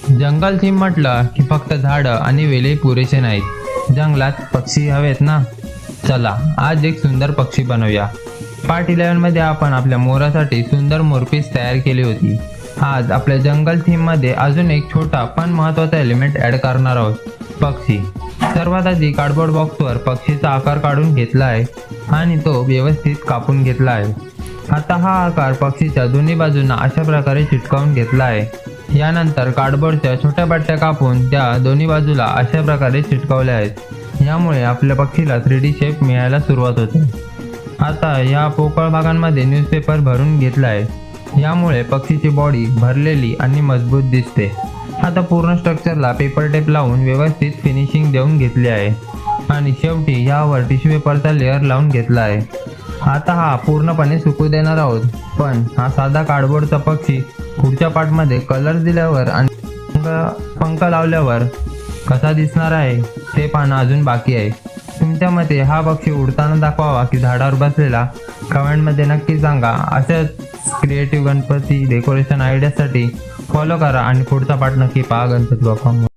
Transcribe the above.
जंगल theme म्हटलं की फक्त झाडं आणि वेली पुरेसे नाहीत, जंगलात पक्षी हवेत ना. चला आज एक सुंदर पक्षी बनवूया. पार्ट 11 मध्ये आपण आपल्या मोरासाठी सुंदर मोरपीस तयार केली होती. आज आपल्या जंगल थीम मध्ये अजून एक छोटा पण महत्त्वाचा एलिमेंट ऍड करणार आहोत, पक्षी. सर्वात आधी कार्डबोर्ड बॉक्सवर पक्षीचा आकार काढून घेतला आहे आणि तो व्यवस्थित कापून घेतला आहे. आता हा आकार पक्षीच्या दोन्ही बाजूंना अशा प्रकारे चिटकावून घेतला आहे. यानंतर कार्डबोर्डच्या छोट्या पट्ट्या कापून त्या दोन्ही बाजूला अशा प्रकारे चिटकावल्या आहेत. यामुळे आपल्या पक्षीला 3D शेप मिळायला सुरुवात होते. आता या पोकळ भागांमध्ये न्यूजपेपर भरून घेतला आहे. यामुळे पक्षीची बॉडी भरलेली आणि मजबूत दिसते. आता पूर्ण स्ट्रक्चरला पेपर टेप लावून व्यवस्थित फिनिशिंग देऊन घेतली आहे आणि शेवटी यावर टिश्यू पेपरचा लेअर लावून घेतला आहे. आता हा पूर्णपणे सुकू देणार आहोत. पण हा साधा कार्डबोर्डचा पक्षी पुढच्या पार्टमध्ये कलर दिल्यावर आणि पंख लावल्यावर कसा दिसणार आहे ते पाहणं अजून बाकी आहे. तुमच्या मते हा पक्षी उडताना दाखवावा की झाडावर बसलेला, कमेंटमध्ये नक्की सांगा. अशाच क्रिएटिव्ह गणपती डेकोरेशन आयडियासाठी फॉलो करा आणि पुढचा पार्ट नक्की पहा. गणपती बाप्पा.